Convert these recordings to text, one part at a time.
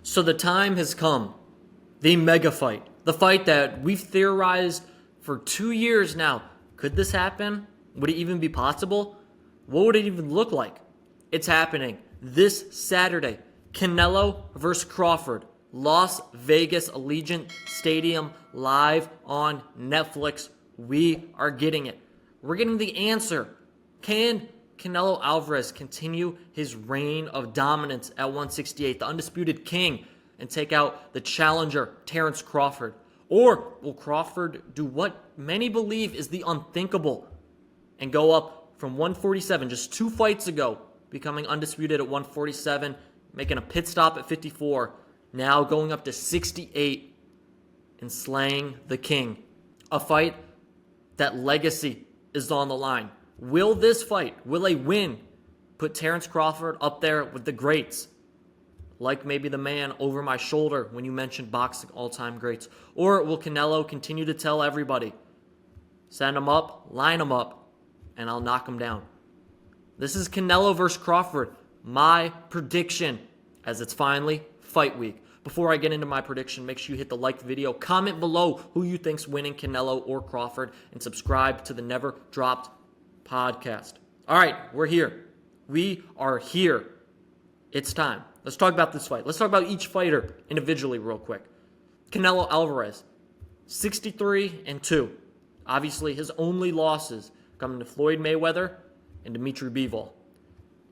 So the time has come. The mega fight. The fight that we've theorized for 2 years now. Could this happen? Would it even be possible? What would it even look like? It's happening this Saturday. Canelo versus Crawford. Las Vegas Allegiant Stadium, live on Netflix. We are getting it. We're getting the answer. Can Canelo Alvarez continue his reign of dominance at 168, the undisputed king, and take out the challenger, Terence Crawford? Or will Crawford do what many believe is the unthinkable and go up from 147 just 2 fights ago, becoming undisputed at 147, making a pit stop at 54, now going up to 68 and slaying the king? A fight that legacy is on the line. Will this fight, will a win, put Terence Crawford up there with the greats? Like maybe the man over my shoulder when you mentioned boxing all-time greats. Or will Canelo continue to tell everybody, send him up, line him up, and I'll knock him down? This is Canelo versus Crawford, my prediction, as it's finally fight week. Before I get into my prediction, make sure you hit the like video, comment below who you think's winning, Canelo or Crawford, and subscribe to the Never Dropped podcast. All right, we're here. We are here. It's time. Let's talk about this fight. Let's talk about each fighter individually real quick. Canelo Alvarez, 63-2. Obviously, his only losses coming to Floyd Mayweather and Dimitri Bivol.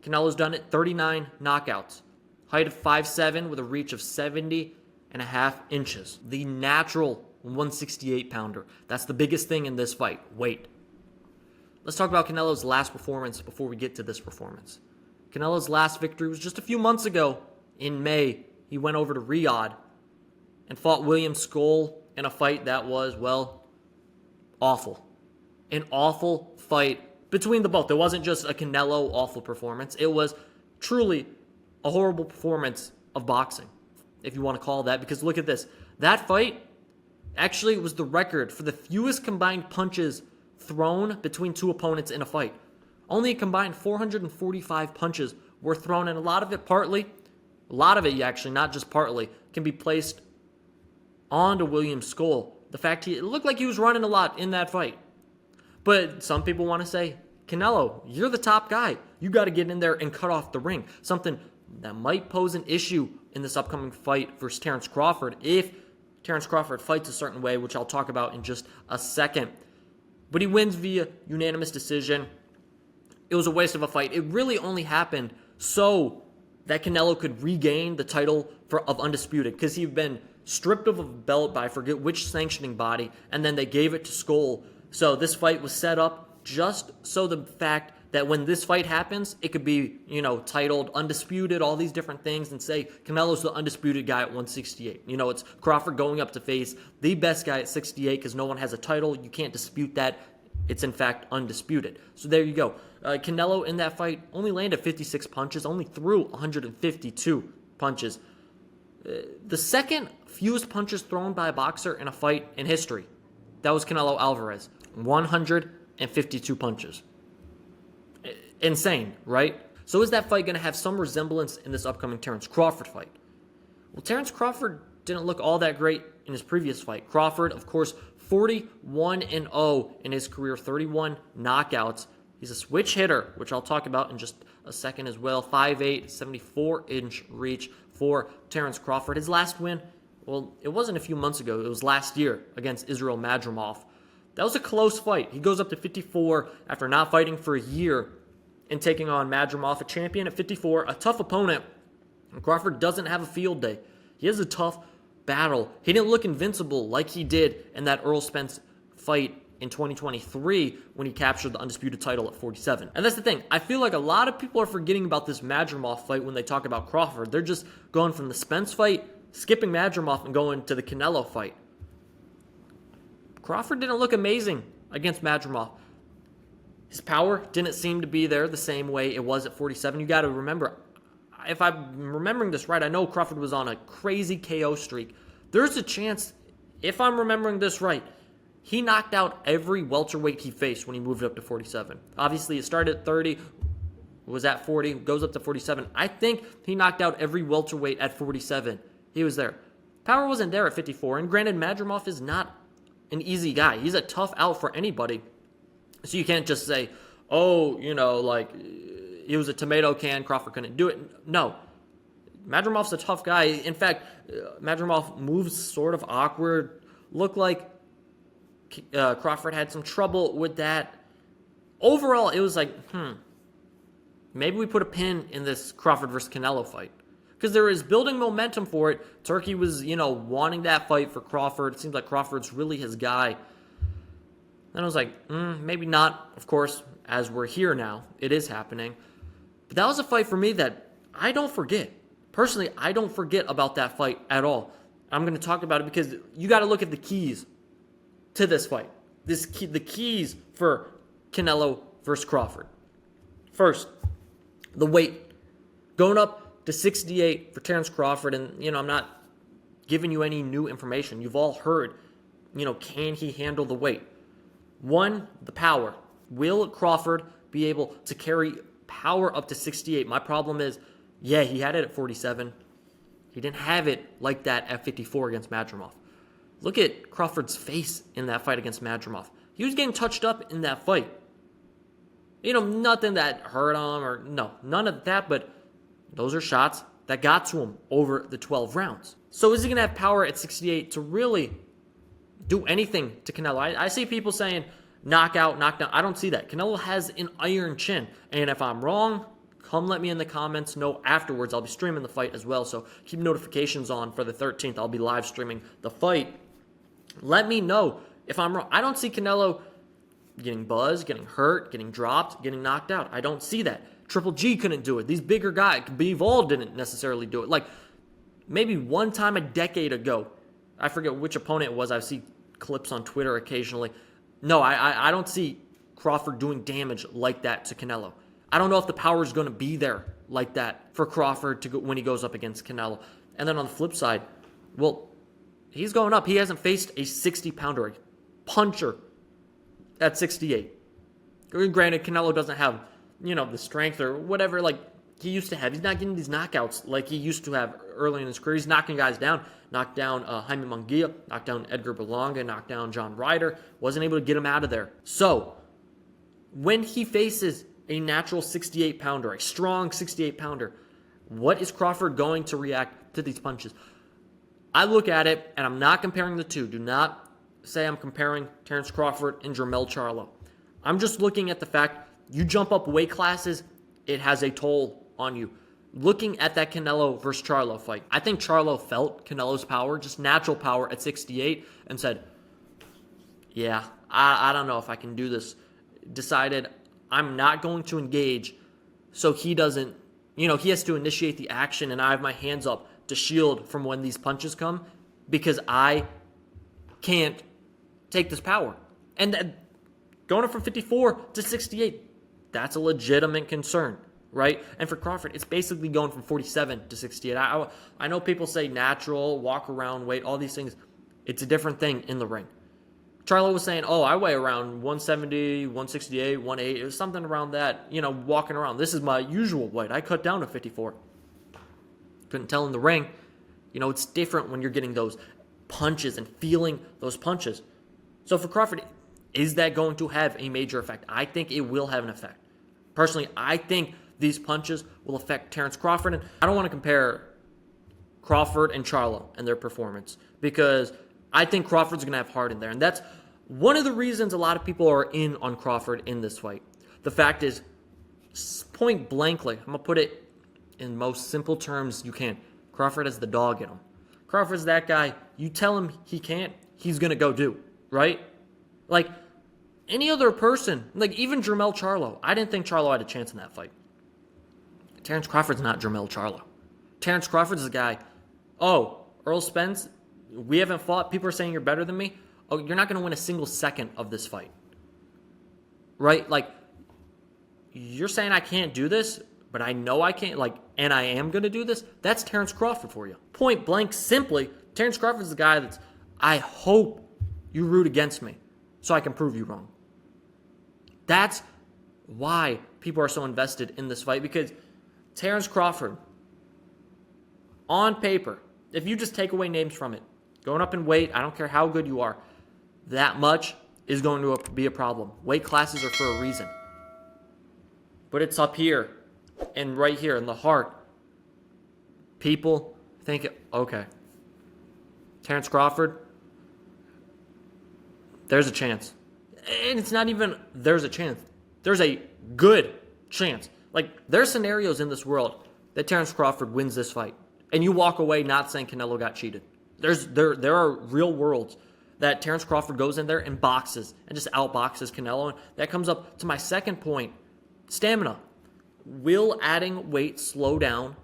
Canelo's done it 39 knockouts. Height of 5'7" with a reach of 70.5 inches. The natural 168-pounder. That's the biggest thing in this fight, weight. Let's talk about Canelo's last performance before we get to this performance. Canelo's last victory was just a few months ago in May. He went over to Riyadh and fought William Skoll in a fight that was, well, awful. An awful fight between the both. It wasn't just a Canelo awful performance. It was truly a horrible performance of boxing, if you want to call it that, because look at this. That fight actually was the record for the fewest combined punches thrown between two opponents in a fight. Only a combined 445 punches were thrown, and a lot of it actually, not just partly, can be placed onto William Skoll. The fact it looked like he was running a lot in that fight. But some people want to say, Canelo, you're the top guy. You got to get in there and cut off the ring. Something that might pose an issue in this upcoming fight versus Terence Crawford if Terence Crawford fights a certain way, which I'll talk about in just a second. But he wins via unanimous decision. It was a waste of a fight. It really only happened so that Canelo could regain the title of Undisputed, because he'd been stripped of a belt by I forget which sanctioning body, and then they gave it to Skoll. So this fight was set up just so the fact that when this fight happens, it could be, titled Undisputed, all these different things, and say Canelo's the undisputed guy at 168. It's Crawford going up to face the best guy at 68 because no one has a title. You can't dispute that. It's, in fact, undisputed. So there you go. Canelo in that fight only landed 56 punches, only threw 152 punches. The second fewest punches thrown by a boxer in a fight in history. That was Canelo Alvarez. 152 punches. Insane, right? So is that fight going to have some resemblance in this upcoming Terence Crawford fight? Well, Terence Crawford didn't look all that great in his previous fight. Crawford, of course, 41-0 in his career, 31 knockouts. He's a switch hitter, which I'll talk about in just a second as well. 5'8", 74-inch reach for Terence Crawford. His last win, well, it wasn't a few months ago. It was last year against Israel Madrimov. That was a close fight. He goes up to 54 after not fighting for a year and taking on Madrimov, a champion at 54, a tough opponent. And Crawford doesn't have a field day. He has a tough battle. He didn't look invincible like he did in that Errol Spence fight in 2023 when he captured the undisputed title at 47. And that's the thing. I feel like a lot of people are forgetting about this Madrimov fight when they talk about Crawford. They're just going from the Spence fight, skipping Madrimov, and going to the Canelo fight. Crawford didn't look amazing against Madrimov. His power didn't seem to be there the same way it was at 47. You got to remember, if I'm remembering this right, I know Crawford was on a crazy KO streak. There's a chance, if I'm remembering this right, he knocked out every welterweight he faced when he moved up to 47. Obviously, it started at 30, was at 40, goes up to 47. I think he knocked out every welterweight at 47 he was there. Power wasn't there at 54, and granted, Madrimov is not an easy guy. He's a tough out for anybody. So you can't just say, oh, like, he was a tomato can, Crawford couldn't do it. No. Madrimov's a tough guy. In fact, Madrimov moves sort of awkward. Looked like Crawford had some trouble with that. Overall, it was like, maybe we put a pin in this Crawford versus Canelo fight. Because there is building momentum for it. Turkey was, wanting that fight for Crawford. It seems like Crawford's really his guy. Then I was like, maybe not. Of course, as we're here now, it is happening. But that was a fight for me that I don't forget. Personally, I don't forget about that fight at all. I'm going to talk about it because you got to look at the keys to this fight. The keys for Canelo versus Crawford. First, the weight. Going up to 68 for Terence Crawford, and, I'm not giving you any new information. You've all heard, can he handle the weight? One, the power. Will Crawford be able to carry power up to 68? My problem is, yeah, he had it at 47. He didn't have it like that at 54 against Madrimov. Look at Crawford's face in that fight against Madrimov. He was getting touched up in that fight. Nothing that hurt him or no, none of that, but those are shots that got to him over the 12 rounds. So is he going to have power at 68 to really do anything to Canelo? I see people saying knockout, knockdown. I don't see that. Canelo has an iron chin. And if I'm wrong, come let me in the comments know afterwards. I'll be streaming the fight as well, so keep notifications on for the 13th. I'll be live streaming the fight. Let me know if I'm wrong. I don't see Canelo getting buzzed, getting hurt, getting dropped, getting knocked out. I don't see that. Triple G couldn't do it. These bigger guys, Bivol didn't necessarily do it. Like, maybe one time a decade ago, I forget which opponent it was. I see clips on Twitter occasionally. No, I don't see Crawford doing damage like that to Canelo. I don't know if the power is going to be there like that for Crawford to go when he goes up against Canelo. And then on the flip side, well, he's going up. He hasn't faced a 60-pounder, a puncher at 68. Granted, Canelo doesn't have, the strength or whatever like he used to have. He's not getting these knockouts like he used to have early in his career. He's knocking guys down. Knocked down Jaime Munguia, knocked down Edgar Berlanga, knocked down John Ryder. Wasn't able to get him out of there. So, when he faces a natural 68-pounder, a strong 68-pounder, what is Crawford going to react to these punches? I look at it, and I'm not comparing the two. Do not say I'm comparing Terence Crawford and Jermell Charlo. I'm just looking at the fact you jump up weight classes, it has a toll on you. Looking at that Canelo versus Charlo fight, I think Charlo felt Canelo's power, just natural power at 68, and said, yeah, I don't know if I can do this. Decided I'm not going to engage so he doesn't, he has to initiate the action, and I have my hands up to shield from when these punches come because I can't take this power. And going up from 54 to 68, that's a legitimate concern, right? And for Crawford, it's basically going from 47 to 68. I know people say natural, walk around weight, all these things. It's a different thing in the ring. Charlo was saying, I weigh around 170, 168, 180. It was something around that, walking around. This is my usual weight. I cut down to 54. Couldn't tell in the ring. It's different when you're getting those punches and feeling those punches. So for Crawford, is that going to have a major effect? I think it will have an effect. Personally, I think these punches will affect Terence Crawford. And I don't want to compare Crawford and Charlo and their performance because I think Crawford's going to have heart in there. And that's one of the reasons a lot of people are in on Crawford in this fight. The fact is, point blankly, I'm going to put it in most simple terms you can. Crawford has the dog in him. Crawford's that guy. You tell him he can't, he's going to go do, right? Like any other person, like even Jermell Charlo. I didn't think Charlo had a chance in that fight. Terence Crawford's not Jermell Charlo. Terence Crawford's the guy, Earl Spence, we haven't fought. People are saying you're better than me. You're not going to win a single second of this fight. Right? Like, you're saying I can't do this, but I know I can't, and I am going to do this. That's Terence Crawford for you. Point blank, simply, Terence Crawford's the guy that's, I hope you root against me so I can prove you wrong. That's why people are so invested in this fight, because Terence Crawford, on paper, If you just take away names from it, going up in weight, I don't care how good you are, that much is going to be a problem. Weight classes are for a reason. But it's up here and right here in the heart. People think, okay, Terence Crawford, there's a chance. And it's not even there's a chance. There's a good chance. Like, there are scenarios in this world that Terence Crawford wins this fight. And you walk away not saying Canelo got cheated. There are real worlds that Terence Crawford goes in there and boxes and just outboxes Canelo. And that comes up to my second point, stamina. Will adding weight slow down,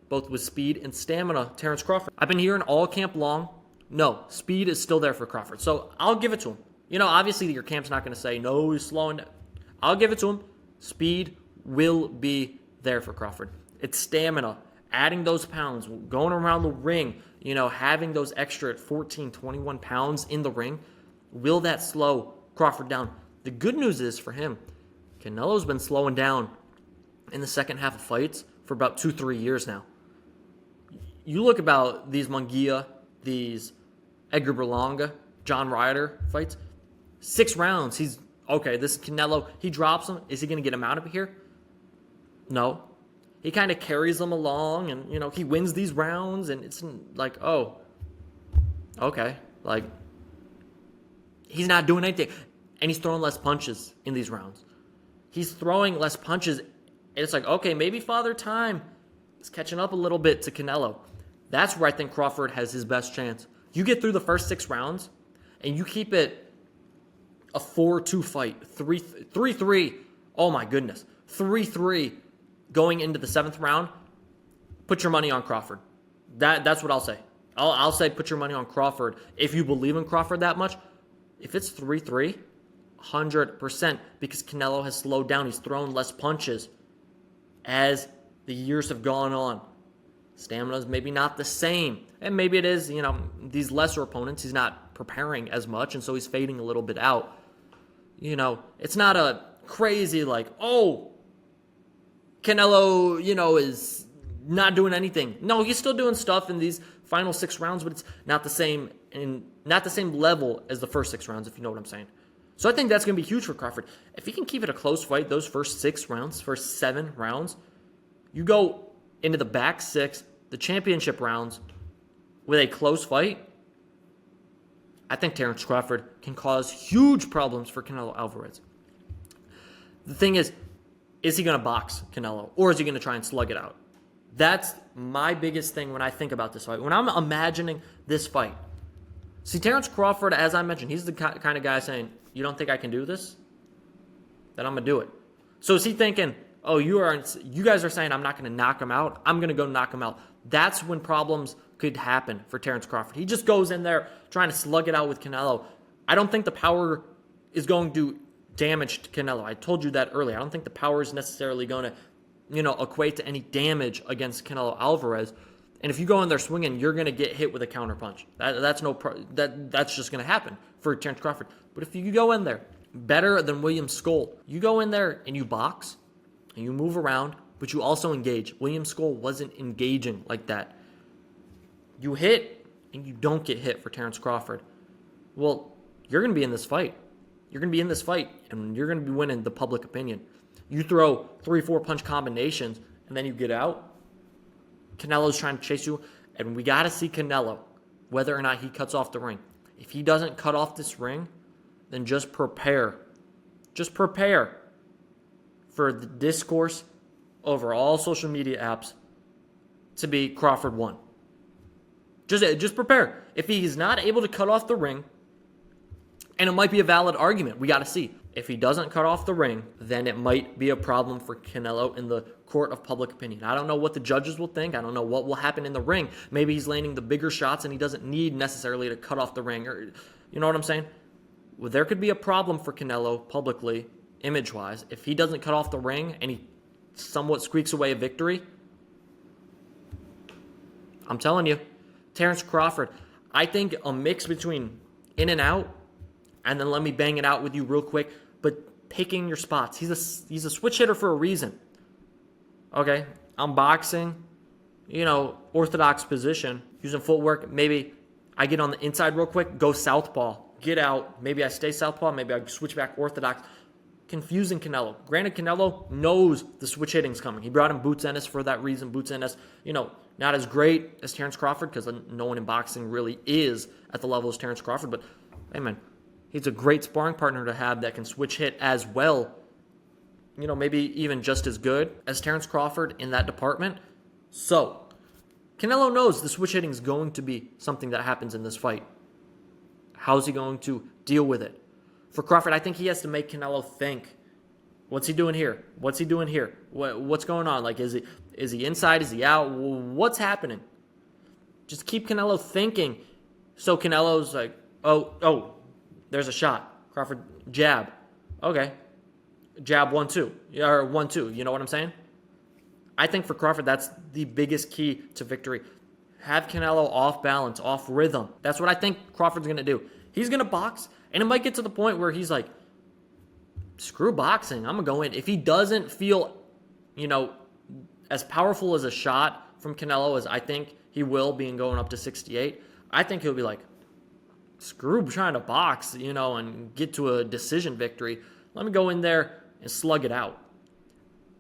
both with speed and stamina, Terence Crawford? I've been hearing all camp long, no, speed is still there for Crawford. So I'll give it to him. You know, obviously your camp's not going to say, no, he's slowing down. I'll give it to him. Speed will be there for Crawford. It's stamina, adding those pounds, going around the ring, you know, having those extra 14, 21 pounds in the ring. Will that slow Crawford down? The good news is for him, Canelo's been slowing down in the second half of fights for about 2-3 years now. You look about these Munguia, these Edgar Berlanga, John Ryder fights, 6 rounds. He's, okay, this Canelo, he drops him. Is he going to get him out of here? No. He kind of carries them along and, you know, he wins these rounds and it's like, oh, okay. Like, he's not doing anything. And he's throwing less punches in these rounds. He's throwing less punches. And it's like, okay, maybe Father Time is catching up a little bit to Canelo. That's where I think Crawford has his best chance. You get through the first 6 rounds and you keep it a 4-2 fight, 3-3. Oh my goodness. 3-3 going into the 7th round. Put your money on Crawford. That's what I'll say. I'll say put your money on Crawford if you believe in Crawford that much. If it's 3-3, 100%, because Canelo has slowed down. He's thrown less punches as the years have gone on. Stamina's maybe not the same. And maybe it is, you know, these lesser opponents, he's not preparing as much, and so he's fading a little bit out. You know, it's not a crazy like, oh, Canelo, you know, is not doing anything. No, he's still doing stuff in these final 6 rounds, but it's not the same and not the same level as the first 6 rounds, if you know what I'm saying. So I think that's going to be huge for Crawford. If he can keep it a close fight, those first 6 rounds, first 7 rounds, you go into the back 6, the championship rounds, with a close fight, I think Terence Crawford can cause huge problems for Canelo Alvarez. The thing is he going to box Canelo, or is he going to try and slug it out? That's my biggest thing when I think about this fight. When I'm imagining this fight, see, Terence Crawford, as I mentioned, he's the kind of guy saying, you don't think I can do this? Then I'm going to do it. So is he thinking, oh, you guys are saying I'm not going to knock him out? I'm going to go knock him out. That's when problems could happen for Terence Crawford. He just goes in there trying to slug it out with Canelo. I don't think the power is going to damage Canelo. I told you that earlier. I don't think the power is necessarily going to, you know, equate to any damage against Canelo Alvarez. And if you go in there swinging, you're going to get hit with a counterpunch. That's just going to happen for Terence Crawford. But if you go in there better than William Skoll, you go in there and you box and you move around, but you also engage. William Skoll wasn't engaging like that. You hit and you don't get hit for Terence Crawford. Well, you're going to be in this fight. You're going to be in this fight and you're going to be winning the public opinion. You throw 3-4 punch combinations and then you get out. Canelo's trying to chase you, and we got to see Canelo, whether or not he cuts off the ring. If he doesn't cut off this ring, then just prepare. Just prepare for the discourse over all social media apps to be Crawford won. Just prepare. If he's not able to cut off the ring, and it might be a valid argument, we got to see. If he doesn't cut off the ring, then it might be a problem for Canelo in the court of public opinion. I don't know what the judges will think. I don't know what will happen in the ring. Maybe he's landing the bigger shots and he doesn't need necessarily to cut off the ring. Or, you know what I'm saying? Well, there could be a problem for Canelo publicly, image-wise. If he doesn't cut off the ring and he somewhat squeaks away a victory, I'm telling you, Terence Crawford, I think a mix between in and out, and then let me bang it out with you real quick, but picking your spots. He's a switch hitter for a reason. Okay, I'm boxing, you know, orthodox position. using footwork. Maybe I get on the inside real quick, go southpaw, get out. Maybe I stay southpaw. Maybe I switch back orthodox. Confusing Canelo. Granted, Canelo knows the switch hitting's coming. He brought in Boots Ennis for that reason. Boots Ennis, not as great as Terence Crawford, because no one in boxing really is at the level as Terence Crawford. But, hey, man, he's a great sparring partner to have that can switch hit as well. Maybe even just as good as Terence Crawford in that department. So, Canelo knows the switch hitting is going to be something that happens in this fight. How's he going to deal with it? For Crawford, I think he has to make Canelo think. What's he doing here? What's he doing here? What's going on? Like, is he inside? Is he out? What's happening? Just keep Canelo thinking. So Canelo's like, oh, there's a shot. Crawford, jab. Okay. Jab 1-2. Or 1-2. You know what I'm saying? I think for Crawford, that's the biggest key to victory. Have Canelo off balance, off rhythm. That's what I think Crawford's going to do. He's going to box, and it might get to the point where he's like, screw boxing, I'm going to go in. If he doesn't feel, as powerful as a shot from Canelo as I think he will, being going up to 68, I think he'll be like, screw trying to box, and get to a decision victory. Let me go in there and slug it out.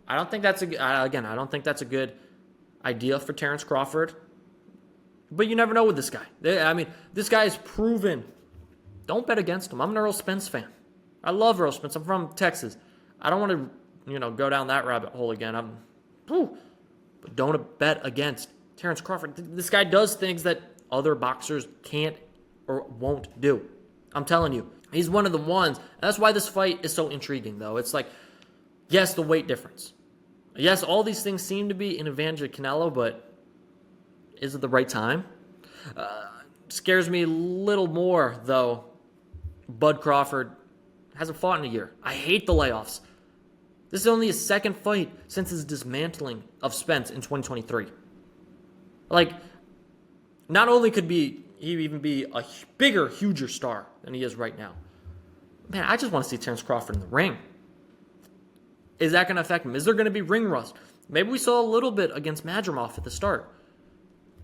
I don't think that's a good idea for Terence Crawford. But you never know with this guy. This guy is proven. Don't bet against him. I'm an Earl Spence fan. I love Earl Spence. I'm from Texas. I don't want to, go down that rabbit hole again. But don't bet against Terence Crawford. This guy does things that other boxers can't or won't do. I'm telling you. He's one of the ones. And that's why this fight is so intriguing, though. It's like, yes, the weight difference. Yes, all these things seem to be an advantage of Canelo, but is it the right time? Scares me a little more, though. Bud Crawford hasn't fought in a year. I hate the layoffs. This is only his second fight since his dismantling of Spence in 2023. Like, not only could he even be a bigger, huger star than he is right now. Man, I just want to see Terence Crawford in the ring. Is that going to affect him? Is there going to be ring rust? Maybe we saw a little bit against Madrimov at the start.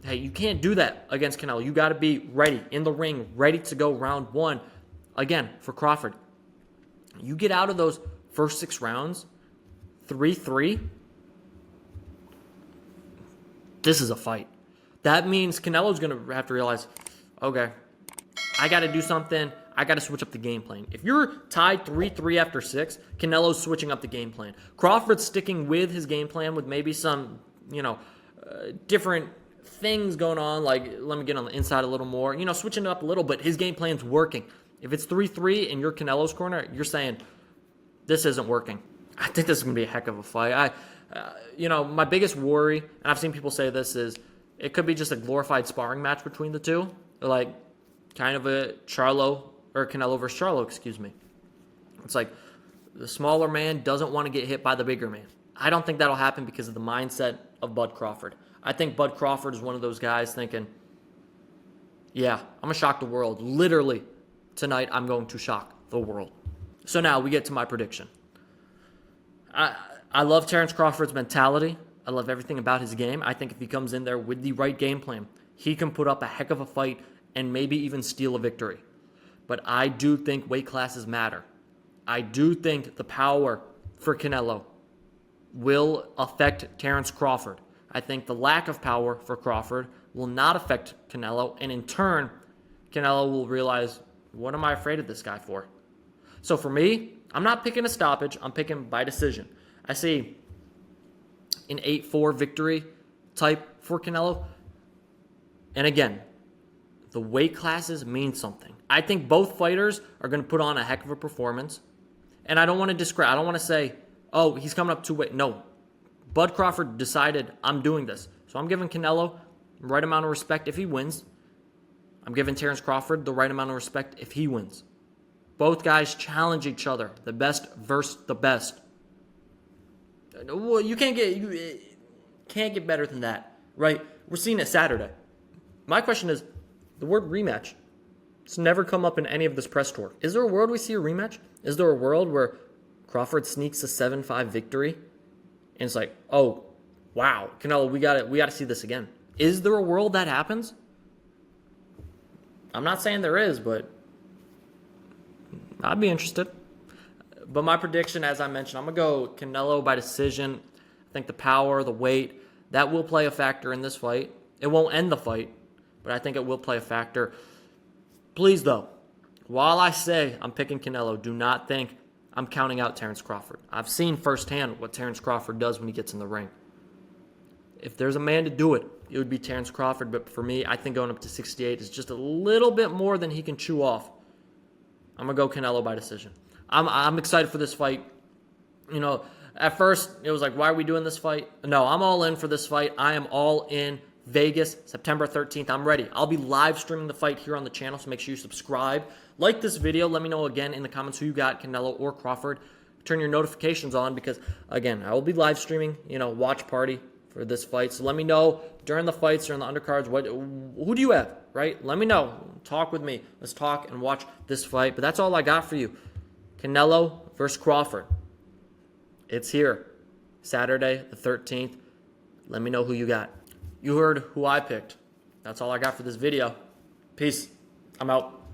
Hey, you can't do that against Canelo. You got to be ready in the ring, ready to go round one. Again, for Crawford, you get out of those first 6 rounds, 3-3, this is a fight. That means Canelo's going to have to realize, okay, I got to do something. I got to switch up the game plan. If you're tied 3-3 after 6, Canelo's switching up the game plan. Crawford's sticking with his game plan with maybe some, different things going on, like let me get on the inside a little more, switching it up a little, but his game plan's working. If it's 3-3 and you're Canelo's corner, you're saying, this isn't working. I think this is going to be a heck of a fight. My biggest worry, and I've seen people say this, is it could be just a glorified sparring match between the two. Like, kind of a Canelo versus Charlo, excuse me. It's like the smaller man doesn't want to get hit by the bigger man. I don't think that'll happen because of the mindset of Bud Crawford. I think Bud Crawford is one of those guys thinking, yeah, I'm going to shock the world. Literally, tonight I'm going to shock the world. So now we get to my prediction. I love Terence Crawford's mentality. I love everything about his game. I think if he comes in there with the right game plan, he can put up a heck of a fight and maybe even steal a victory. But I do think weight classes matter. I do think the power for Canelo will affect Terence Crawford. I think the lack of power for Crawford will not affect Canelo, and in turn, Canelo will realize, what am I afraid of this guy for? So for me, I'm not picking a stoppage. I'm picking by decision. I see an 8-4 victory type for Canelo. And again, the weight classes mean something. I think both fighters are going to put on a heck of a performance. And I don't want to discredit. I don't want to say, oh, he's coming up 2 weight. No. Bud Crawford decided, I'm doing this. So I'm giving Canelo the right amount of respect if he wins. I'm giving Terence Crawford the right amount of respect if he wins. Both guys challenge each other. The best versus the best. Well, you can't get better than that, right? We're seeing it Saturday. My question is, the word rematch, it's never come up in any of this press tour. Is there a world we see a rematch? Is there a world where Crawford sneaks a 7-5 victory and it's like, oh, wow, Canelo, we got to see this again? Is there a world that happens? I'm not saying there is, but I'd be interested. But my prediction, as I mentioned, I'm going to go Canelo by decision. I think the power, the weight, that will play a factor in this fight. It won't end the fight, but I think it will play a factor. Please, though, while I say I'm picking Canelo, do not think I'm counting out Terence Crawford. I've seen firsthand what Terence Crawford does when he gets in the ring. If there's a man to do it, it would be Terence Crawford. But for me, I think going up to 68 is just a little bit more than he can chew off. I'm going to go Canelo by decision. I'm excited for this fight. You know, at first, it was like, why are we doing this fight? No, I'm all in for this fight. I am all in. Vegas, September 13th. I'm ready. I'll be live streaming the fight here on the channel, so make sure you subscribe. Like this video. Let me know again in the comments who you got, Canelo or Crawford. Turn your notifications on because, again, I will be live streaming, watch party for this fight. So let me know during the fights, during the undercards, who do you have, right? Let me know. Talk with me. Let's talk and watch this fight. But that's all I got for you. Canelo versus Crawford. It's here. Saturday the 13th. Let me know who you got. You heard who I picked. That's all I got for this video. Peace. I'm out.